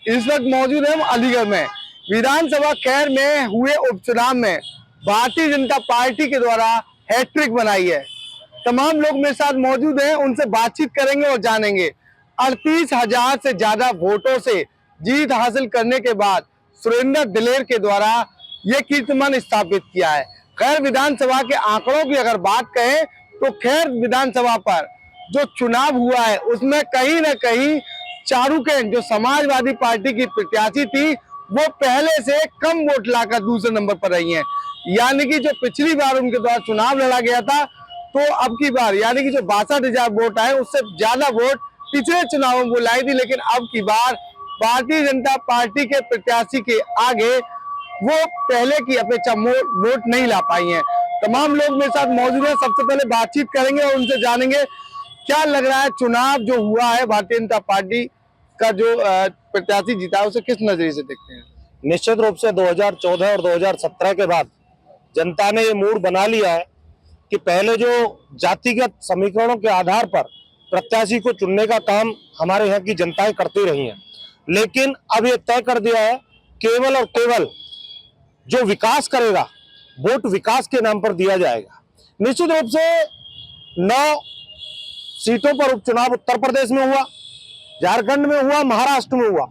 इस वक्त मौजूद है हम अलीगढ़ में। विधानसभा खैर में हुए उपचुनाव में भारतीय जनता पार्टी के द्वारा हैट्रिक बनाई है। तमाम लोग मेरे साथ मौजूद हैं, उनसे बातचीत करेंगे और जानेंगे। 38,000 से ज्यादा वोटों से जीत हासिल करने के बाद सुरेंद्र दिलेर के द्वारा यह कीर्तिमान स्थापित किया है। खैर विधानसभा के आंकड़ों की अगर बात कहें तो खैर विधानसभा पर जो चुनाव हुआ है उसमें कहीं ना कहीं चारुकेन जो समाजवादी पार्टी की प्रत्याशी थी वो पहले से कम वोट लाकर दूसरे नंबर पर रही हैं। यानी कि जो पिछली बार उनके द्वारा चुनाव लड़ा गया था तो अब की बार यानी कि जो 62,000 वोट आए उससे ज्यादा वोट पिछले चुनावों में लाई थी, लेकिन अब की बार भारतीय जनता पार्टी के प्रत्याशी के आगे वो पहले की अपेक्षा वोट नहीं ला पाई हैं। तमाम लोग मेरे साथ मौजूद हैं, सबसे पहले बातचीत करेंगे और उनसे जानेंगे क्या लग रहा है चुनाव जो हुआ है भारतीय जनता पार्टी का जो प्रत्याशी जीता है उसे किस नजरिए से देखते हैं। निश्चित रूप से 2014 और 2017 के बाद जनता ने ये मूड बना लिया है कि पहले जो जातिगत समीकरणों के आधार पर प्रत्याशी को चुनने का काम हमारे यहाँ की जनताएं करती रही हैं, लेकिन अब ये तय कर दिया है केवल और केवल जो विकास करेगा वोट विकास के नाम पर दिया जाएगा। निश्चित रूप से 9 सीटों पर उपचुनाव उत्तर प्रदेश में हुआ, झारखंड में हुआ, महाराष्ट्र में हुआ।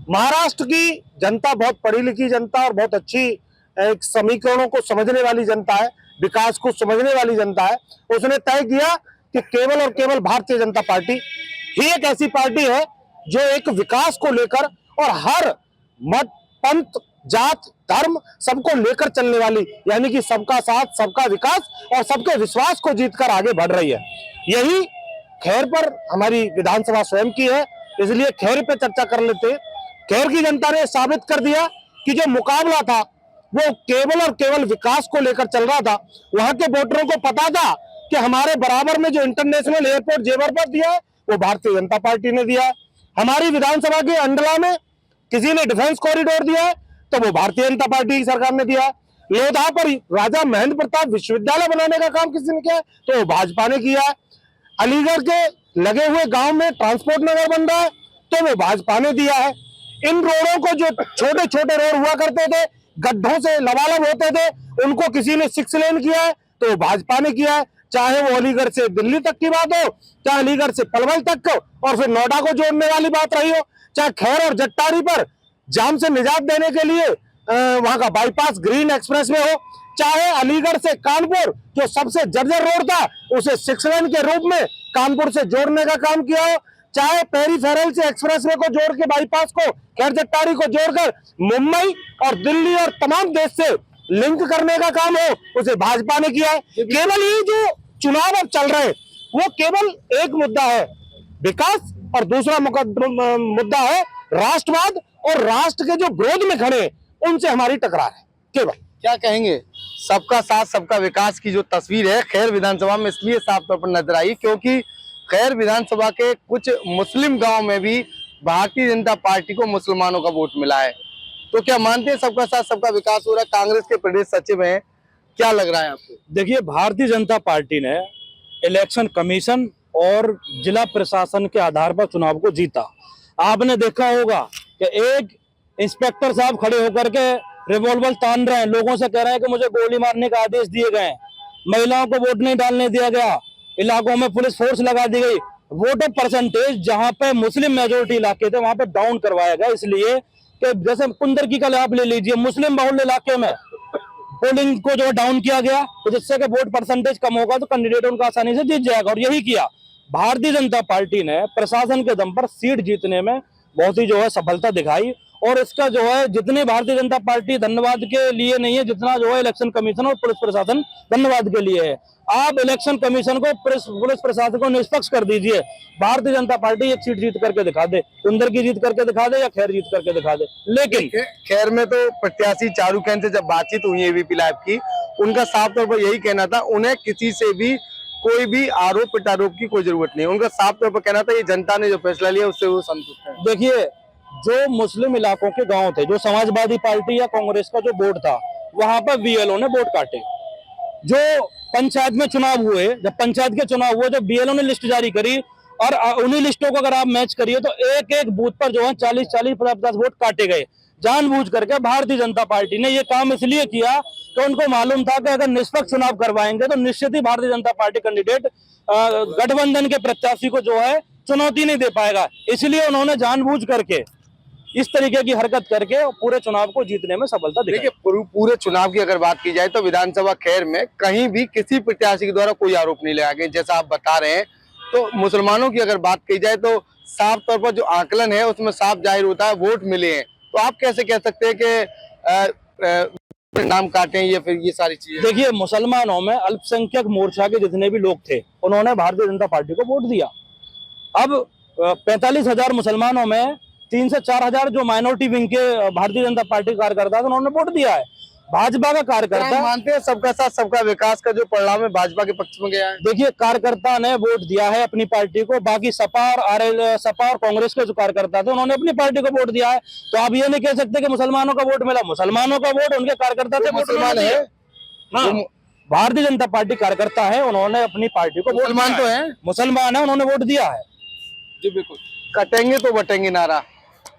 महाराष्ट्र की जनता बहुत पढ़ी लिखी जनता और बहुत अच्छी एक समीकरणों को समझने वाली जनता है, विकास को समझने वाली जनता है। उसने तय किया कि केवल और केवल भारतीय जनता पार्टी ही एक ऐसी पार्टी है जो एक विकास को लेकर और हर मत पंथ जात धर्म सबको लेकर चलने वाली, यानी कि सबका साथ सबका विकास और सबके विश्वास को जीतकर आगे बढ़ रही है। यही खैर पर हमारी विधानसभा स्वयं की है, इसलिए खैर पे चर्चा कर लेते हैं। खैर की जनता ने साबित कर दिया कि जो मुकाबला था वो केवल और केवल विकास को लेकर चल रहा था। वहां के वोटरों को पता था कि हमारे बराबर में जो इंटरनेशनल एयरपोर्ट जेवर पर दिया है वो भारतीय जनता पार्टी ने दिया है। हमारी विधानसभा के अंडला में किसी ने डिफेंस कॉरिडोर दिया है तो वो भारतीय जनता पार्टी की सरकार ने दिया है। लोधा पर राजा महेंद्र प्रताप विश्वविद्यालय बनाने का काम किसी ने किया है तो वो भाजपा ने किया है। अलीगढ़ के लगे हुए गांव में ट्रांसपोर्ट नगर बन रहा है तो वो भाजपा ने दिया है। इन रोडों को जो छोटे छोटे रोड हुआ करते थे, गड्ढों से लबालब होते थे, उनको किसी ने 6 लेन किया है तो भाजपा ने किया है। चाहे वो अलीगढ़ से दिल्ली तक की बात हो, चाहे अलीगढ़ से पलवल तक हो और फिर नोएडा को जोड़ने वाली बात रही हो, चाहे खैर और जट्टारी पर जाम से निजात देने के लिए वहां का बाईपास ग्रीन एक्सप्रेस में हो, चाहे अलीगढ़ से कानपुर जो सबसे जर्जर रोड था उसे 6 लेन के रूप में कानपुर से जोड़ने का काम किया हो, चाहे पेरीफेरल से एक्सप्रेसवे को जोड़ के बाईपास को खैर जट्टारी को जोड़कर मुंबई और दिल्ली और तमाम देश से लिंक करने का काम हो, उसे भाजपा ने किया है। केवल ये जो चुनाव अब चल रहे हैं वो केवल एक मुद्दा है विकास और दूसरा मुद्दा है राष्ट्रवाद और राष्ट्र के जो विरोध में खड़े उनसे हमारी टकरार है। केवल क्या कहेंगे, सबका साथ सबका विकास की जो तस्वीर है खैर विधानसभा में इसलिए साफ तौर पर नजर आई क्योंकि खैर विधानसभा के कुछ मुस्लिम गांव में भी भारतीय जनता पार्टी को मुसलमानों का वोट मिला है। तो क्या मानते हैं सबका साथ सबका विकास हो रहा है? कांग्रेस के प्रदेश सचिव हैं, क्या लग रहा है आपको? देखिए, भारतीय जनता पार्टी ने इलेक्शन कमीशन और जिला प्रशासन के आधार पर चुनाव को जीता। आपने देखा होगा कि एक इंस्पेक्टर साहब खड़े होकर के रिवॉल्वर तान रहे हैं, लोगों से कह रहे हैं कि मुझे गोली मारने का आदेश दिए गए। महिलाओं को वोट नहीं डालने दिया गया, इलाकों में पुलिस फोर्स लगा दी गई। वोटर परसेंटेज जहां पे मुस्लिम मेजोरिटी इलाके थे वहां पे डाउन करवाया गया, इसलिए कि जैसे कुंदरकी का आप ले लीजिए, मुस्लिम बहुल इलाके में पोलिंग को जो डाउन किया गया तो जिससे कि वोट परसेंटेज कम होगा तो कैंडिडेट उनका आसानी से जीत जाएगा। और यही किया भारतीय जनता पार्टी ने, प्रशासन के दम पर सीट जीतने में बहुत ही जो है सफलता दिखाई। और इसका जो है जितने भारतीय जनता पार्टी धन्यवाद के लिए नहीं है जितना जो है इलेक्शन कमीशन और पुलिस प्रशासन धन्यवाद के लिए है। आप इलेक्शन कमीशन को पुलिस प्रशासन को निष्पक्ष कर दीजिए। भारतीय जनता पार्टी एक सीट जीत करके दिखा दे, कुंदर की जीत करके दिखा दे या खैर जीत करके दिखा दे। लेकिन खैर में तो प्रत्याशी चारुकेन से जब बातचीत हुई एबीपी लाइव की, उनका साफ तौर पर यही कहना था उन्हें किसी से भी कोई भी आरोप प्रत्यारोप की कोई जरूरत नहीं। उनका साफ तौर पर कहना था ये जनता ने जो फैसला लिया उससे वो संतुष्ट है। देखिए, जो मुस्लिम इलाकों के गांव थे, जो समाजवादी पार्टी या कांग्रेस का जो बोर्ड था, वहां पर बीएलओ ने वोट काटे। जो पंचायत में चुनाव हुए, जब पंचायत के चुनाव हुए, जब बीएलओ ने लिस्ट जारी करी और उन्हीं लिस्टों को अगर आप मैच करिए तो एक एक बूथ पर जो है 40-40, 50-50 वोट काटे गए। जानबूझ करके भारतीय जनता पार्टी ने ये काम इसलिए किया कि उनको मालूम था कि अगर निष्पक्ष चुनाव करवाएंगे तो निश्चित ही भारतीय जनता पार्टी कैंडिडेट गठबंधन के प्रत्याशी को जो है चुनौती नहीं दे पाएगा। इसलिए उन्होंने जानबूझ करके इस तरीके की हरकत करके पूरे चुनाव को जीतने में सफलता दिखाई। देखिए पूरे चुनाव की अगर बात की जाए तो विधानसभा खैर में कहीं भी किसी प्रत्याशी के द्वारा कोई आरोप नहीं लगाया गया। जैसा आप बता रहे हैं तो मुसलमानों की अगर बात की जाए तो साफ तौर पर जो आकलन है उसमें साफ जाहिर होता है वोट मिले हैं। तो आप कैसे कह सकते हैं कि नाम काटे या फिर ये सारी चीजें? देखिए मुसलमानों में अल्पसंख्यक मोर्चा के जितने भी लोग थे उन्होंने भारतीय जनता पार्टी को वोट दिया। अब 45,000 मुसलमानों में 3 से 4,000 जो माइनॉरिटी विंग के भारतीय जनता पार्टी कार्यकर्ता उन्होंने वोट दिया है। भाजपा का कार्यकर्ता मानते हैं सबका साथ सबका विकास का जो परिणाम है भाजपा के पक्ष में गया है। देखिए कार्यकर्ता ने वोट दिया है अपनी पार्टी को, बाकी सपा और कांग्रेस के जो कार्यकर्ता थे उन्होंने अपनी पार्टी को वोट दिया है। तो आप ये नहीं कह सकते कि मुसलमानों का वोट मिला। मुसलमानों का वोट उनके कार्यकर्ता थे, मुसलमान है। हाँ, भारतीय जनता पार्टी कार्यकर्ता है, उन्होंने अपनी पार्टी को मुसलमान तो है, मुसलमान है, उन्होंने वोट दिया है। जी बिल्कुल। कटेंगे तो बटेंगे नारा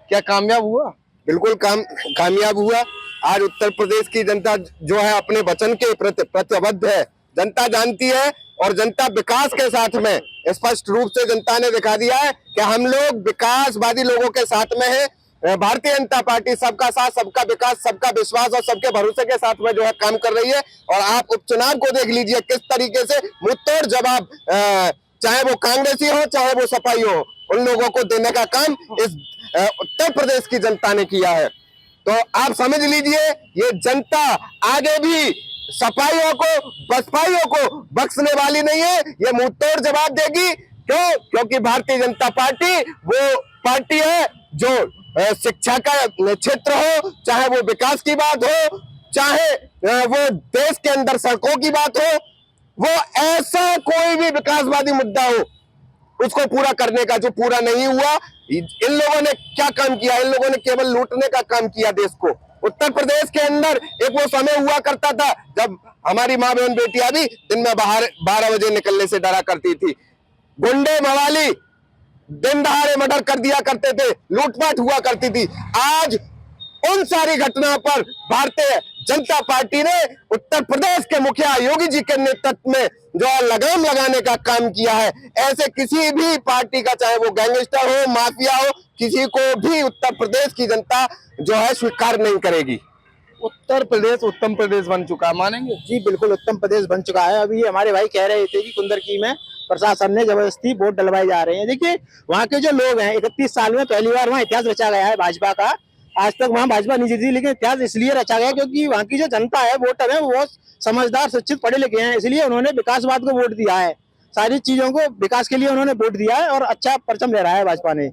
क्या कामयाब हुआ? बिल्कुल कामयाब हुआ। आज उत्तर प्रदेश की जनता जो है अपने वचन के प्रति प्रतिबद्ध है। जनता जानती है और जनता विकास के साथ में स्पष्ट रूप से जनता ने दिखा दिया है कि हम लोग विकासवादी लोगों के साथ में है। भारतीय जनता पार्टी सबका साथ, सबका विकास, सबका विश्वास और सबके भरोसे के साथ में जो है काम कर रही है। और आप उपचुनाव को देख लीजिए किस तरीके से मुंहतोड़ जवाब, चाहे वो कांग्रेसी हो चाहे वो सपाई हो, उन लोगों को देने का काम इस उत्तर प्रदेश की जनता ने किया है। तो आप समझ लीजिए ये जनता आगे भी सपाइयों को बसपाइयों को बख्शने वाली नहीं है। ये मुंहतोड़ जवाब देगी। क्यों? क्योंकि भारतीय जनता पार्टी वो पार्टी है जो शिक्षा का क्षेत्र हो, चाहे वो विकास की बात हो, चाहे वो देश के अंदर सड़कों की बात हो, वो ऐसा कोई भी विकासवादी मुद्दा हो उसको पूरा करने का जो पूरा नहीं हुआ। इन लोगों ने क्या काम किया? इन लोगों ने केवल लूटने का काम किया देश को। उत्तर प्रदेश के अंदर एक वो समय हुआ करता था जब हमारी माँ बहन बेटियां भी दिन में बाहर 12 बजे निकलने से डरा करती थी। गुंडे मवाली दिन दहाड़े मर्डर कर दिया करते थे, लूटपाट हुआ करती थी। आज उन सारी घटनाओं पर भारतीय जनता पार्टी ने उत्तर प्रदेश के मुखिया योगी जी के नेतृत्व में जो लगाम लगाने का काम किया है। ऐसे किसी भी पार्टी का, चाहे वो गैंगस्टर हो, माफिया हो, किसी को भी उत्तर प्रदेश की जनता जो है स्वीकार नहीं करेगी। उत्तर प्रदेश उत्तम प्रदेश बन चुका है, मानेंगे? जी बिल्कुल उत्तम प्रदेश बन चुका है। अभी हमारे भाई कह रहे थे कि कुंदरकी में प्रशासन ने जबरदस्ती वोट डलवाए जा रहे हैं। देखिए वहाँ के जो लोग हैं 31 साल में पहली बार वहाँ इतिहास रचा गया है भाजपा का। आज तक वहाँ भाजपा नहीं जीती, लेकिन इतिहास इसलिए रचा गया क्योंकि वहाँ की जो जनता है, वोटर है, वो बहुत समझदार, शिक्षित, पढ़े लिखे हैं। इसलिए उन्होंने विकासवाद को वोट दिया है। सारी चीजों को विकास के लिए उन्होंने वोट दिया है और अच्छा परचम ले रहा है भाजपा ने।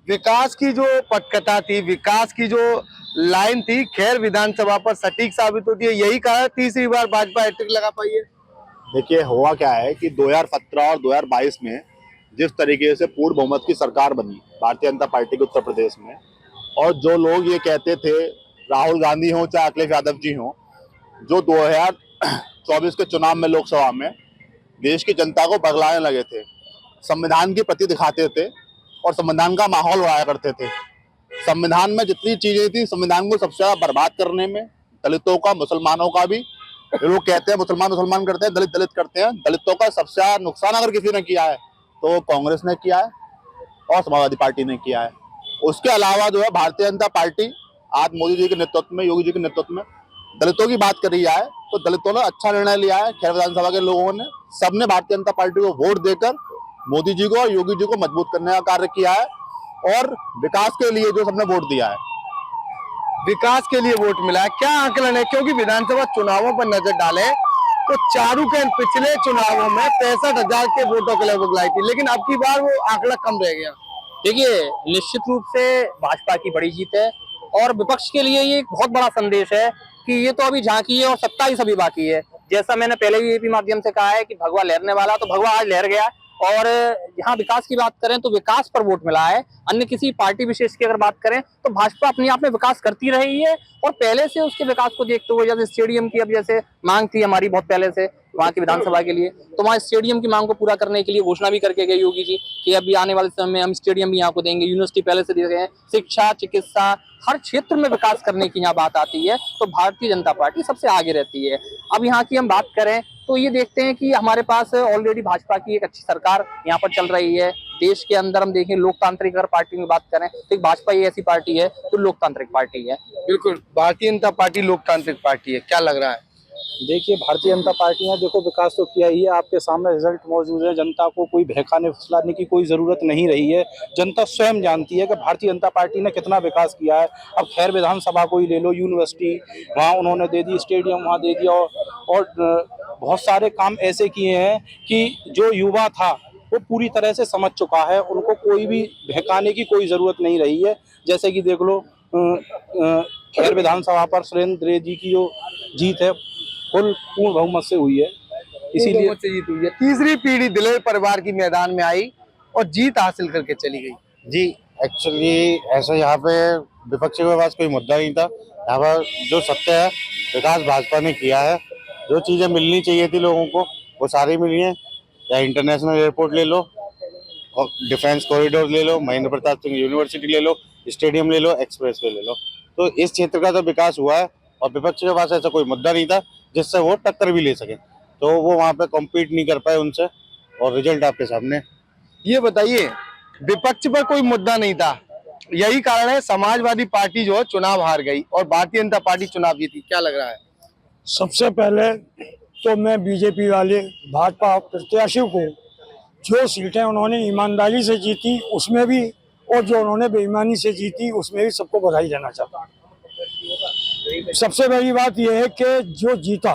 विकास की जो पटकथा थी, विकास की जो लाइन थी, खैर विधानसभा पर सटीक साबित होती है। यही कारण तीसरी बार भाजपा हैट्रिक लगा पाई है। देखिए हुआ क्या है कि 2017 और 2022 में जिस तरीके से पूर्ण बहुमत की सरकार बनी भारतीय जनता पार्टी के उत्तर प्रदेश में, और जो लोग ये कहते थे, राहुल गांधी हो चाहे अखिलेश यादव जी हो, जो 2024 के चुनाव में लोकसभा में देश की जनता को बगलाने लगे थे, संविधान की प्रति दिखाते थे और संविधान का माहौल उड़ाया करते थे। संविधान में जितनी चीजें थी, संविधान को सबसे ज्यादा बर्बाद करने में दलितों का, मुसलमानों का भी, लोग कहते हैं मुसलमान करते हैं, दलित करते हैं, दलितों का सबसे ज्यादा नुकसान अगर किसी ने किया है तो कांग्रेस ने किया है और समाजवादी पार्टी ने किया है। उसके अलावा जो है भारतीय जनता पार्टी आज मोदी जी के नेतृत्व में, योगी जी के नेतृत्व में दलितों की बात कर रही है, तो दलितों ने अच्छा निर्णय लिया है। खैर विधानसभा के लोगों ने सबने भारतीय जनता पार्टी को वोट देकर मोदी जी को और योगी जी को मजबूत करने का कार्य किया है और विकास के लिए जो सबने वोट दिया है, विकास के लिए वोट मिला है। क्या आकलन है? क्योंकि विधानसभा चुनावों पर नजर डालें तो चारू के पिछले चुनावों में 65,000 के वोटों के लगभग लाई थी, लेकिन अब की बार वो आंकड़ा कम रह गया। देखिए निश्चित रूप से भाजपा की बड़ी जीत है और विपक्ष के लिए ये एक बहुत बड़ा संदेश है कि ये तो अभी झांकी है और सत्ता ही सभी बाकी है। जैसा मैंने पहले भी एपी माध्यम से कहा है कि भगवा लहरने वाला, तो भगवा आज लहर गया। और यहाँ विकास की बात करें तो विकास पर वोट मिला है। अन्य किसी पार्टी विशेष की अगर बात करें तो भाजपा अपने आप में विकास करती रही है और पहले से उसके विकास को देखते हुए, जैसे स्टेडियम की अब जैसे मांग थी हमारी बहुत पहले से वहाँ की विधानसभा के लिए, तो वहाँ स्टेडियम की मांग को पूरा करने के लिए घोषणा भी करके गई योगी जी कि अभी आने वाले समय में हम स्टेडियम भी यहाँ को देंगे, यूनिवर्सिटी पहले से दे गए हैं, शिक्षा, चिकित्सा, हर क्षेत्र में विकास करने की यहाँ बात आती है तो भारतीय जनता पार्टी सबसे आगे रहती है। अब यहाँ की हम बात करें तो ये देखते हैं कि हमारे पास ऑलरेडी भाजपा की एक अच्छी सरकार यहाँ पर चल रही है। देश के अंदर हम देखें लोकतांत्रिक अगर पार्टी में बात करें तो एक भाजपा ही ऐसी पार्टी है जो लोकतांत्रिक पार्टी है। बिल्कुल, भारतीय जनता पार्टी लोकतांत्रिक पार्टी है, क्या लग रहा है? देखिए, भारतीय जनता पार्टी ने देखो विकास तो किया ही है, आपके सामने रिजल्ट मौजूद है। जनता को कोई बहकाने फुसलाने की कोई ज़रूरत नहीं रही है। जनता स्वयं जानती है कि भारतीय जनता पार्टी ने कितना विकास किया है। अब खैर विधानसभा को ही ले लो, यूनिवर्सिटी वहाँ उन्होंने दे दी, स्टेडियम वहाँ दे दिया, और बहुत सारे काम ऐसे किए हैं कि जो युवा था वो पूरी तरह से समझ चुका है, उनको कोई भी बहकाने की कोई ज़रूरत नहीं रही है। जैसे कि देख लो, खैर विधानसभा पर सुरेंद्र जी की जो जीत है फुल पूर्ण बहुमत से हुई है, इसीलिए जीत हुई है। तीसरी पीढ़ी दिलेर परिवार की मैदान में आई और जीत हासिल करके चली गई। जी, एक्चुअली ऐसा यहाँ पे विपक्षी के पास कोई मुद्दा नहीं था। यहाँ पर जो सत्य है, विकास भाजपा ने किया है। जो चीजें मिलनी चाहिए थी लोगों को वो सारी मिली हैं। या इंटरनेशनल एयरपोर्ट ले लो, और डिफेंस कॉरिडोर ले लो, महेंद्र प्रताप सिंह यूनिवर्सिटी ले लो, स्टेडियम ले लो, एक्सप्रेसवे ले लो, तो इस क्षेत्र का तो विकास हुआ है। और विपक्ष के पास ऐसा कोई मुद्दा नहीं था जिससे वो टक्कर भी ले सके, तो वो वहाँ पे कॉम्पीट नहीं कर पाए उनसे, और रिजल्ट आपके सामने। ये बताइए, विपक्ष पर कोई मुद्दा नहीं था, यही कारण है समाजवादी पार्टी जो है चुनाव हार गई और भारतीय जनता पार्टी चुनाव जीती, क्या लग रहा है? सबसे पहले तो मैं बीजेपी वाले भाजपा प्रत्याशियों को जो सीटें उन्होंने ईमानदारी से जीती उसमें भी, और जो उन्होंने बेईमानी से जीती उसमें भी सबको बधाई देना चाहता हूँ। सबसे बड़ी बात यह है कि जो जीता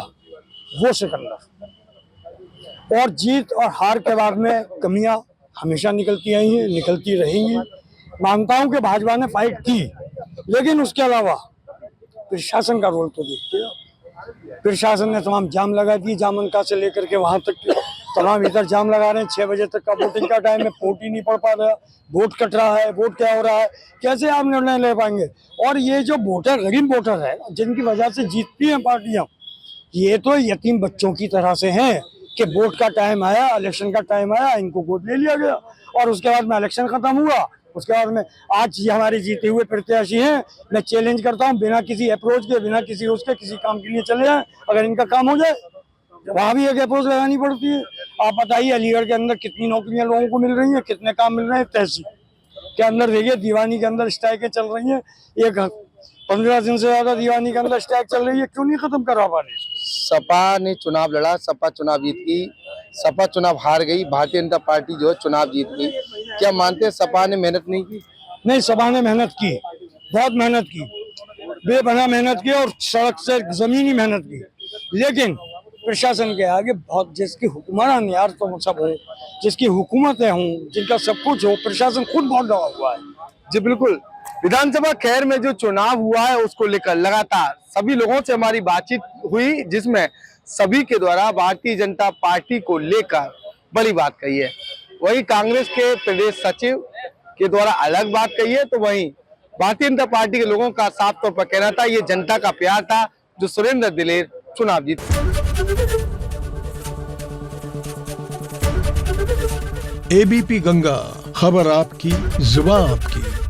वो सिकंदर, और जीत और हार के बाद में कमियां हमेशा निकलती आई हैं, निकलती रहेंगी। मानता हूं कि भाजपा ने फाइट की, लेकिन उसके अलावा प्रशासन का रोल तो देखते हो। प्रशासन ने तमाम जाम लगा दिए, जामनका से लेकर के वहां तक तमाम इधर जाम लगा रहे हैं। 6 बजे तक का वोटिंग का टाइम है, वोट ही नहीं पड़ पा रहा, वोट कट रहा है, वोट क्या हो रहा है, कैसे आप निर्णय ले पाएंगे? और ये जो वोटर, गरीब वोटर है जिनकी वजह से जीतती हैं पार्टियां, ये तो यतीम बच्चों की तरह से हैं कि वोट का टाइम आया, इलेक्शन का टाइम आया, इनको वोट ले लिया गया और उसके बाद में इलेक्शन खत्म हुआ। उसके बाद में आज ये हमारे जीते हुए प्रत्याशी हैं, मैं चैलेंज करता हूं बिना किसी अप्रोच के, बिना किसी उसके, किसी काम के लिए चले जाएं। अगर इनका काम हो जाए वहां भी एक अप्रोच लगानी पड़ती है। आप बताइए अलीगढ़ के अंदर कितनी नौकरियां लोगों को मिल रही हैं, कितने काम मिल रहे हैं। तहसील के अंदर देखिए, दीवानी के अंदर स्ट्राइकें चल रही हैं, एक 15 दिन से ज्यादा दीवानी के अंदर स्ट्राइक चल रही है, क्यों नहीं खत्म करवा पा रहे? सपा ने चुनाव लड़ा, सपा चुनाव जीत गई, सपा चुनाव हार गई, भारतीय जनता पार्टी जो है चुनाव जीत गई। क्या मानते हैं सपा ने मेहनत नहीं की? नहीं, सपा ने मेहनत की, बहुत मेहनत की, बेपनाह मेहनत की और सड़क से जमीनी मेहनत की, लेकिन प्रशासन के आगे बहुत, जिसकी हुक्मरान यार तो सब हो, जिसकी हुकूमतें हों, जिनका सब कुछ हो, प्रशासन खुद बहुत दबा हुआ है। जी बिल्कुल, विधानसभा खैर में जो चुनाव हुआ है उसको लेकर लगातार सभी लोगों से हमारी बातचीत हुई, जिसमें सभी के द्वारा भारतीय जनता पार्टी को लेकर बड़ी बात कही है। वहीं कांग्रेस के प्रदेश सचिव के द्वारा अलग बात कही है, तो वहीं भारतीय जनता पार्टी के लोगों का साफ तौर पर कहना था ये जनता का प्यार था जो सुरेंद्र दिलेर चुनाव जीत। एबीपी गंगा, खबर आपकी, जुबान आपकी।